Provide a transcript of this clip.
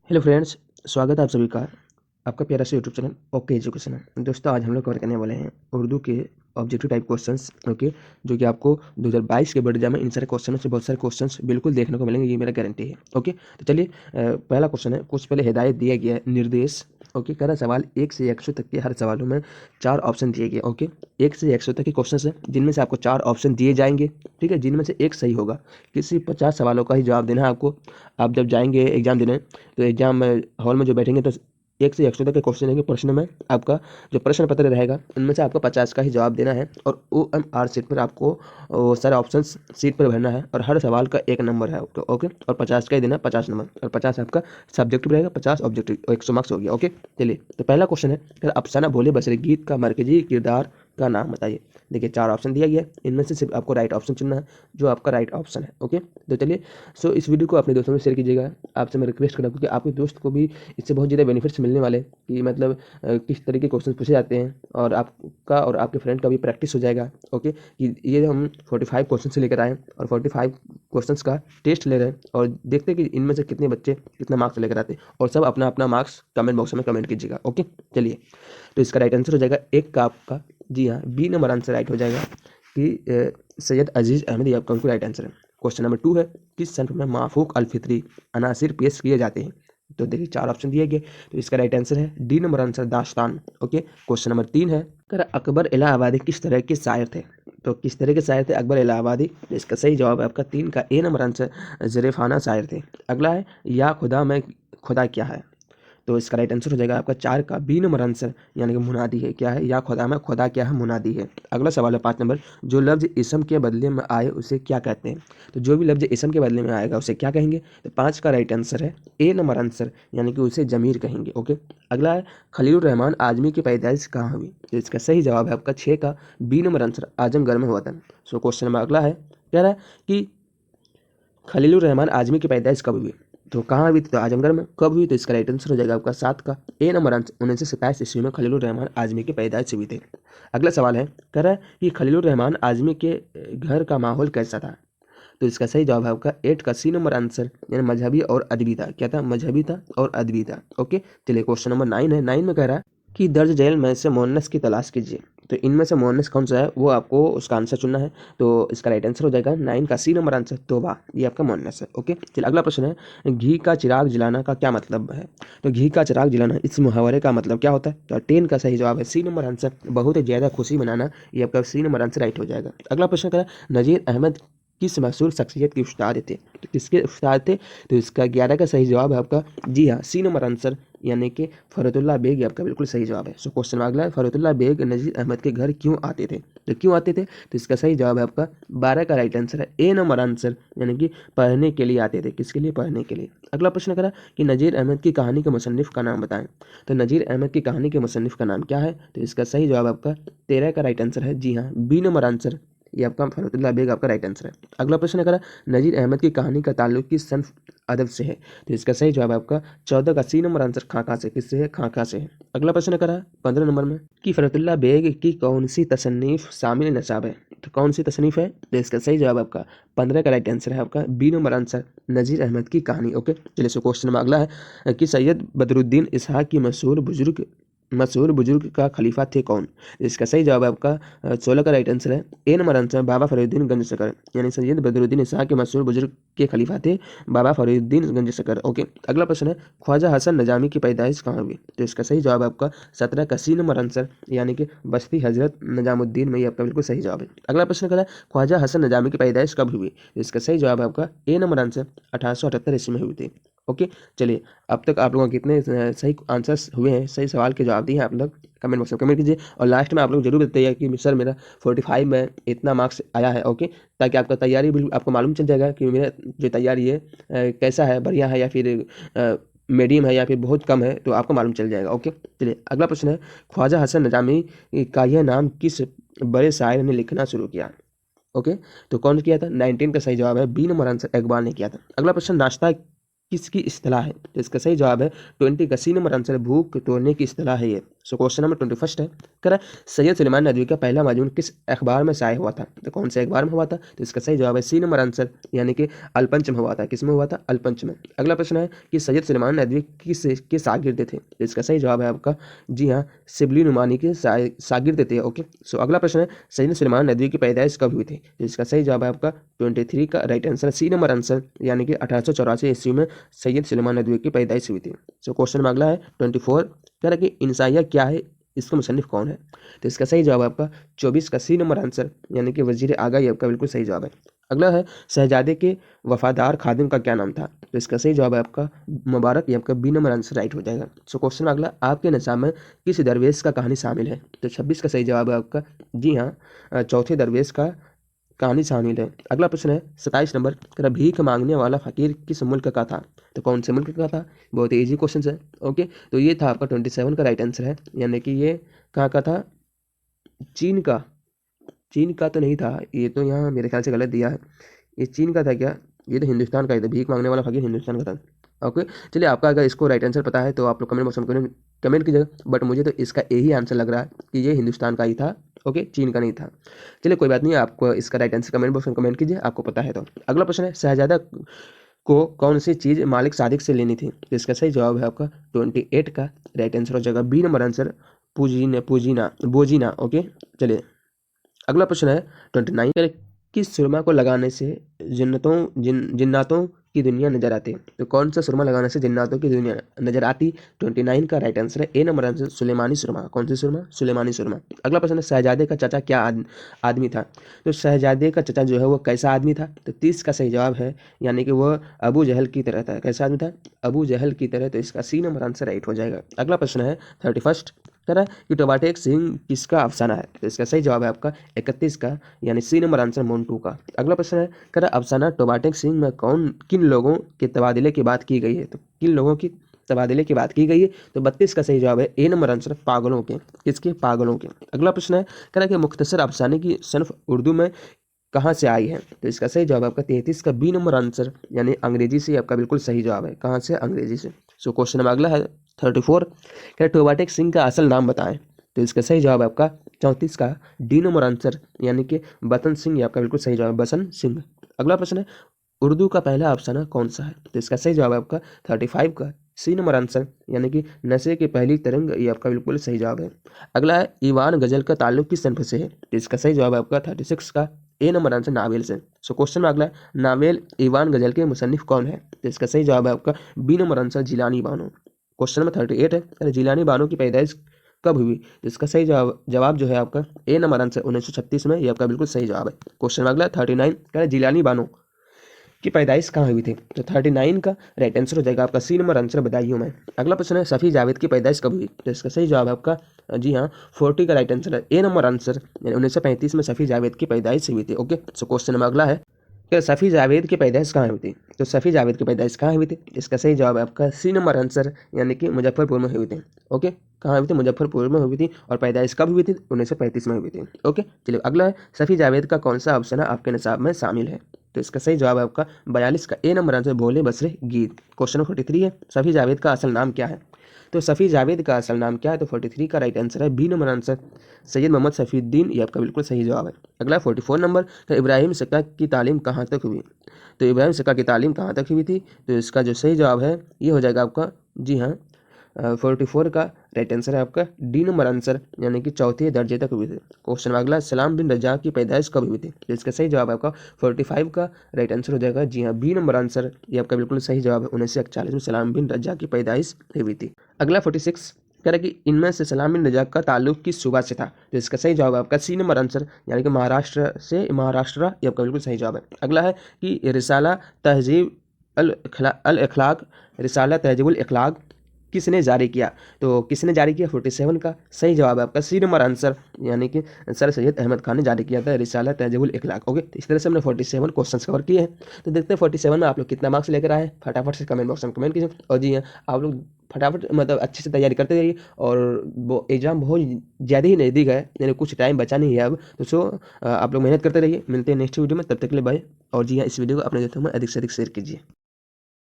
Hello friends, स्वागत है आप सभी का आपका प्यारा सा यूट्यूब चैनल ओके एजुकेशन है। दोस्तों, आज हम लोग कवर करने वाले हैं उर्दू के ऑब्जेक्टिव टाइप क्वेश्चंस। ओके, जो कि आपको 2022 के बोर्ड एग्जाम में इन सारे क्वेश्चनों से बहुत सारे क्वेश्चंस बिल्कुल देखने को मिलेंगे, ये मेरा गारंटी है। ओके, तो चलिए पहला क्वेश्चन है। कुछ पहले हिदायत दिया गया है, निर्देश। ओके, कह रहा सवाल 1 से 100 तक के हर सवालों में 4 ऑप्शन दिए गए। ओके, 1 से 100 तक के क्वेश्चन है जिनमें से आपको 4 ऑप्शन दिए जाएंगे। ठीक है, जिनमें से एक सही होगा। किसी 50 सवालों का ही जवाब देना है आपको। आप जब जाएंगे एग्जाम देने तो एग्जाम हॉल में जो बैठेंगे तो 1 से 100 तक के क्वेश्चन रहेंगे। प्रश्न में आपका जो प्रश्न पत्र रहेगा उनमें से आपको 50 का ही जवाब देना है और OMR सीट पर आपको वो सारे ऑप्शन सीट पर भरना है और हर सवाल का 1 नंबर है। ओके, और 50 का ही देना है, 50 नंबर, और 50 आपका सब्जेक्टिव रहेगा, 50 ऑब्जेक्टिव, 100 मार्क्स हो गया। ओके, चलिए तो पहला क्वेश्चन है, अफसाना भोले बसरे गीत का मरकजी किरदार का नाम बताइए। देखिए 4 ऑप्शन दिया गया है, इनमें से सिर्फ आपको राइट ऑप्शन चुनना है जो आपका राइट ऑप्शन है। ओके, तो चलिए इस वीडियो को अपने दोस्तों में शेयर कीजिएगा। आपसे मैं रिक्वेस्ट करूँ क्योंकि आपके दोस्त को भी इससे बहुत ज़्यादा बेनिफिट्स मिलने वाले कि मतलब किस तरीके के क्वेश्चन पूछे जाते हैं और आपका और आपके फ्रेंड का भी प्रैक्टिस हो जाएगा। ओके, कि ये हम 45 क्वेश्चन से लेकर आए और 45 क्वेश्चंस का टेस्ट ले रहे हैं और देखते हैं कि इनमें से कितने बच्चे कितना मार्क्स लेकर आते हैं, और सब अपना अपना मार्क्स कमेंट बॉक्स में कमेंट कीजिएगा। ओके, चलिए तो इसका राइट आंसर हो जाएगा एक का आपका, जी हाँ, बी नंबर आंसर राइट हो जाएगा कि सैयद अजीज़ अहमद, ये आपका राइट आंसर है। क्वेश्चन नंबर 2 है, किस सनफ में माफूक अल फित्री अनासिर पेश किए जाते हैं। तो देखिए 4 ऑप्शन दिए गए, तो इसका राइट आंसर है डी नंबर आंसर दास्तान। ओके, क्वेश्चन नंबर 3 है, अकबर इलाहाबादी किस तरह के शायर थे। तो किस तरह के शायर थे अकबर इलाहाबादी, तो इसका सही जवाब है आपका 3 का ए नंबर आंसर ज़रीफ़ाना शायर थे। अगला है, या खुदा में खुदा क्या है। तो इसका राइट आंसर हो जाएगा आपका 4 का बी नंबर आंसर, यानी कि मुनादी है। क्या है, या खुदा में खुदा क्या है, मुनादी है। अगला सवाल है 5 नंबर, जो लफ्ज़ इसम के बदले में आए उसे क्या कहते हैं। तो जो भी लफ्ज़ इसम के बदले में आएगा उसे क्या कहेंगे। तो 5 का राइट आंसर है ए नंबर आंसर, यानी कि उसे जमीर कहेंगे। ओके, अगला है, खलीलुर रहमान आजमी की पैदाइश कहाँ हुई। तो इसका सही जवाब है आपका 6 का बी नंबर आंसर, आजमगढ़ में हुआ था। सो क्वेश्चन नंबर अगला है, कह रहा है कि खलीलुर रहमान आजमी की पैदाइश कब हुई। तो कहाँ हुई थी, तो आजमगढ़ में। कब हुई, तो इसका राइट आंसर हो जाएगा आपका 7 का ए नंबर आंसर, 1927 ईस्वी में खलीलुर रहमान आजमी की पैदाइश हुई थी। अगला सवाल है, कह रहा है कि खलीलुर रहमान आजमी के घर का माहौल कैसा था। तो इसका सही जवाब है आपका 8 का सी नंबर आंसर, यानी मजहबी और अदबी था। क्या था, मजहबी था और अदबी था। ओके, चलिए क्वेश्चन नंबर 9 है। 9 में कह रहा है कि दर्ज झैल में से मुअन्नस की तलाश कीजिए। तो इनमें से मुअन्नस कौन सा है वो आपको उसका आंसर चुनना है। तो इसका राइट आंसर हो जाएगा 9 का सी नंबर आंसर, तौबा, ये आपका मुअन्नस है। ओके, चलिए अगला प्रश्न है, घी का चिराग जलाना का क्या मतलब है। तो घी का चिराग जलाना, इस मुहावरे का मतलब क्या होता है। तो 10 का सही जवाब है सी नंबर आंसर, बहुत ही ज़्यादा खुशी मनाना, ये आपका सी नंबर आंसर राइट हो जाएगा। अगला प्रश्न करें, नज़ीर अहमद किस मशहूर शख्सियत के उस्ताद थे। तो किसके उस्ताद थे, तो इसका 11 का सही जवाब है आपका, जी हाँ, सी नंबर आंसर, यानी कि फरतुल्लाह बेग, ये आपका बिल्कुल सही जवाब है। सो क्वेश्चन अगला है, फरतुल्लाह बेग नज़ीर अहमद के घर क्यों आते थे। तो क्यों आते थे, तो इसका सही जवाब है आपका 12 का राइट आंसर है ए नंबर आंसर, यानी कि पढ़ने के लिए आते थे। किसके लिए, पढ़ने के लिए। अगला प्रश्न करा कि नज़ीर अहमद की कहानी के मुसन्निफ़ का नाम बताएं। तो नज़ीर अहमद की कहानी के मुसन्निफ़ का नाम क्या है, तो इसका सही जवाब आपका 13 का राइट आंसर है, जी हाँ, बी नंबर आंसर, ये आपका फरतुल्लाह बेग आपका राइट आंसर है। अगला प्रश्न करा, नज़ीर अहमद की कहानी का ताल्लुक किस सन्फ अदब से है। तो इसका सही जवाब आपका 14 का सी नंबर आंसर, खाका से। किससे है, खाका से है। अगला प्रश्न करा 15 नंबर में कि फरतुल्लाह बेग की कौन सी तसन्नीफ शामिल नसाब है। तो कौन सी तसनीफ है, तो इसका सही जवाब आपका 15 का राइट आंसर है आपका बी नंबर आंसर, नज़ीर अहमद की कहानी। ओके, चलिए सो क्वेश्चन नंबर अगला है कि सैयद बदरुद्दीन इसहाक की मशहूर बुजुर्ग का खलीफा थे कौन। इसका सही जवाब आपका 16 का राइट आंसर है ए नंबर आंसर, बाबा फरीउद्दीन गंज शकर, यानी सैयद बदरुद्दीन इसहाक के मशहूर बुजुर्ग के खलीफा थे बाबा फरीउद्दीन गंज शकर। ओके, अगला प्रश्न है, ख्वाजा हसन नजामी की पैदाइश कहाँ हुई। तो इसका सही जवाब आपका 17 का सी नंबर आंसर, यानी कि बस्ती हजरत निजामुद्दीन में, ये आपका बिल्कुल सही जवाब है। अगला प्रश्न करा, ख्वाजा हसन नजामी की पैदाइश कब हुई। तो इसका सही जवाब आपका ए नंबर आंसर 1878 ईस्वी में हुई थी। ओके, चलिए अब तक आप लोगों के कितने सही आंसर्स हुए हैं, सही सवाल के जवाब दिए हैं आप लोग, कमेंट बॉक्स में कमेंट कीजिए। और लास्ट में आप लोग जरूर बताइए कि सर मेरा 45 में इतना मार्क्स आया है। ओके, ताकि आपका तैयारी भी आपको मालूम चल जाएगा कि मेरा जो तैयारी है कैसा है, बढ़िया है या फिर मीडियम है या फिर बहुत कम है, तो आपको मालूम चल जाएगा। ओके, चलिए अगला प्रश्न है, ख्वाजा हसन नजामी का यह नाम किस बड़े शायर ने लिखना शुरू किया। ओके, तो कौन किया था, 19 का सही जवाब है बी नंबर आंसर, इकबाल ने किया था। अगला प्रश्न, नाश्ता किसकी इस्तिलाह है? तो इसका सही जवाब है 20 का सी नंबर आंसर है भूख तोड़ने की इस्तिलाह है ये। सो क्वेश्चन नंबर 21 है, कह रहा है सैयद सुलेमान नदवी का पहला मजमून किस अखबार में शाया हुआ था? तो कौन से अखबार में हुआ था? तो इसका सही जवाब है सी नंबर आंसर यानी कि अलपंच में हुआ था। किस में हुआ था? अलपंच में। अगला प्रश्न है कि सैयद सुलेमान नदवी के शागिर्द थे? तो इसका सही जवाब है आपका जी हाँ शिबली नुमानी के शागिर्द थे। ओके, सो अगला प्रश्न है सैयद सुलेमान नदवी की पैदाइश कब हुई थी? तो इसका सही जवाब है आपका 23 का right answer C number answer यानी कि 1884 ईस्वी में सैयद सुलेमान नदवी की पैदाइश हुई थी। सो क्वेश्चन में अगला है 24, कह रहा है कि इंसाइया क्या है, इसका मुसन्निफ कौन है? तो इसका सही जवाब आपका 24 का सी नंबर आंसर यानी कि वजीर आगा, ये आपका बिल्कुल सही जवाब है। अगला है शहजादे के वफादार खादिम का क्या नाम था? तो इसका सही जवाब है आपका मुबारक, ये आपका बी नंबर आंसर राइट हो जाएगा। सो क्वेश्चन में अगला आपके निसाब में किस दरवेश का कहानी शामिल है? तो 26 का सही जवाब है आपका जी हाँ चौथे दरवेश का कहानी शामिल है। अगला प्रश्न है 27 नंबर, तेरा भीख मांगने वाला फकीर किस मुल्क का था? तो कौन से मुल्क का था? बहुत ही ईजी क्वेश्चन है। ओके, तो ये था आपका 27 का राइट आंसर है, यानी कि ये कहाँ का था? चीन का। चीन का तो नहीं था, ये तो यहाँ मेरे ख्याल से गलत दिया है। ये चीन का था क्या? ये तो हिंदुस्तान का ही था, भीख मांगने वाला फकीर हिंदुस्तान का था। ओके, चलिए आपका अगर इसको राइट आंसर पता है तो आप लोग कमेंट बॉक्स में कमेंट कीजिएगा, बट मुझे तो इसका यही आंसर लग रहा है कि ये हिंदुस्तान का ही था। ओके, चीन का नहीं था। चलिए कोई बात नहीं, आपको इसका राइट आंसर कमेंट बॉक्स में कमेंट कीजिए, आपको पता है तो। अगला प्रश्न है शहजादा को कौन सी चीज़ मालिक सादिक से लेनी थी? तो इसका सही जवाब है आपका 28 का राइट आंसर हो जाएगा बी नंबर आंसर पूजीना बोजीना। ओके, चलिए अगला प्रश्न है 29, किस सुरमा को लगाने से जिन्नातों की दुनिया नजर आती है? तो कौन सा सुरमा लगाने से जिन्नातों की दुनिया नजर आती? 29 का राइट आंसर है ए नंबर आंसर सुलेमानी सुरमा। कौन सी सुरमा? सुलेमानी सुरमा। अगला प्रश्न है शहजादे का चाचा क्या आदमी था? तो शहजादे का चाचा जो है वो कैसा आदमी था? तो 30 का सही जवाब है यानी कि वह अबू जहल की तरह था। कैसा आदमी था? अबू जहल की तरह। तो इसका सी नंबर आंसर राइट हो जाएगा। अगला प्रश्न है 31, कह रहा है कि टोबाटेक सिंह किसका अफसाना है? तो इसका सही जवाब है आपका 31 का यानी सी नंबर आंसर मोन्टू का। अगला प्रश्न है, कह रहा है अफसाना टोबाटेक सिंह में किन लोगों के तबादले की बात की गई है? तो किन लोगों की तबादले की बात की गई है? तो 32 का सही जवाब है ए नंबर आंसर पागलों के। किसके? पागलों के। अगला प्रश्न है, कह रहा है कि मुख्तसर अफसाने की सनफ उर्दू में कहाँ से आई है? तो इसका सही जवाब आपका 33 का बी नंबर आंसर यानी अंग्रेजी से आपका बिल्कुल सही जवाब है। कहाँ से? अंग्रेजी से। सो क्वेश्चन नंबर अगला है 34, क्या टोबाटेक सिंह का असल नाम बताएं? तो इसका सही जवाब है आपका 34 का डी नंबर आंसर यानी कि बसंत सिंह, ये आपका बिल्कुल सही जवाब है बसंत सिंह। अगला प्रश्न है उर्दू का पहला अफसाना कौन सा है? तो इसका सही जवाब है आपका 35 का सी नंबर आंसर यानी कि नशे की पहली तरंग, ये आपका बिल्कुल सही जवाब है। अगला है ईवान गजल का ताल्लुक किस सनफ से है? तो इसका सही जवाब है आपका 36 का ए नंबर आंसर नावेल से। सो क्वेश्चन में अगला है नावेल ईवान गजल के मुसन्निफ कौन है? तो इसका सही जवाब है आपका B number answer Jilani Bano. Question number 38 है, अरे जिलानी बानो की पैदाइश कब हुई? तो इसका सही जवाब जो है आपका ए नंबर आंसर 1936 में, ये आपका बिल्कुल सही जवाब है। क्वेश्चन में अगला 39, कह रहे जिलानी बानो की पैदाइश कहाँ हुई थी? तो 39 का राइट आंसर हो जाएगा आपका सी नंबर आंसर बदायूं में। अगला प्रश्न है सफ़ी जावेद की पैदाइश कब हुई? तो इसका सही जवाब है आपका जी हाँ 40 का राइट आंसर है ए नंबर आंसर यानी 1935 में सफ़ी जावेद की पैदाइश हुई थी। ओके, सो क्वेश्चन नंबर अगला है कि सफ़ी जावेद की पैदाइश कहाँ हुई थी? तो सफ़ी जावेद की पैदाइश कहाँ हुई थी? इसका सही जवाब है आपका सी नंबर आंसर यानी कि मुजफ्फरपुर में हुई थी। ओके, कहाँ हुई थी? मुजफ्फरपुर में हुई थी। और पैदाइश कब हुई थी? 1935 में हुई थी। ओके, चलिए अगला है सफ़ी जावेद का कौन सा अफसाना आपके निसाब में शामिल है? तो इसका सही जवाब है आपका 42 का ए नंबर आंसर भोले बसरे गीत। क्वेश्चन 43 है सफ़ी जावेद का असल नाम क्या है? तो सफ़ी जावेद का असल नाम क्या है? तो 43 का राइट आंसर है B number answer Syed Mohammad Safiuddin, ये आपका बिल्कुल सही जवाब है। अगला 44 नंबर, तो इब्राहिम सक्का की तालीम कहाँ तक हुई? तो इब्राहिम सक्का की तालीम कहाँ तक हुई थी? तो इसका जो सही जवाब है ये हो जाएगा आपका जी हाँ 44 का राइट आंसर है आपका डी नंबर आंसर यानी कि चौथे दर्जे तक हुई थी। क्वेश्चन अगला सलाम बिन रजा की पैदाइश कब हुई थी? तो इसका सही जवाब आपका 45 का राइट आंसर हो जाएगा जी हाँ बी नंबर आंसर, ये आपका बिल्कुल सही जवाब है। 1941 में सलाम बिन रजा की पैदाइश हुई थी। अगला 46, कह रहा है कि इनमें से सलाम बिन रजा का ताल्लुक किस सूबा से था? तो इसका सही जवाब है आपका सी नंबर आंसर यानी कि महाराष्ट्र से, महाराष्ट्र, ये आपका बिल्कुल सही जवाब है। अगला है कि रिसाला तहजीब अल अखलाक, रिसाला तहजीबुल अखलाक किसने जारी किया? तो किसने जारी किया? 47 का सही जवाब है आपका सी नंबर आंसर यानी कि सर सैयद अहमद खान ने जारी किया था रिसाला तहजीबुल अखलाक। ओके, तो इस तरह से हमने 47 क्वेश्चंस कवर किए हैं। तो देखते हैं 47 में आप लोग कितना मार्क्स लेकर आए। फटाफट से कमेंट बॉक्स में कमेंट कीजिए। और जी हाँ, आप लोग फटाफट मतलब अच्छे से तैयारी करते रहिए। और वो एग्ज़ाम बहुत ज़्यादा ही नज़दीक है, यानी कुछ टाइम बचा नहीं है अब, तो आप लोग मेहनत करते रहिए। मिलते हैं नेक्स्ट वीडियो में, तब तक के लिए बाय। और जी हाँ, इस वीडियो को अपने दोस्तों में अधिक से अधिक शेयर कीजिए।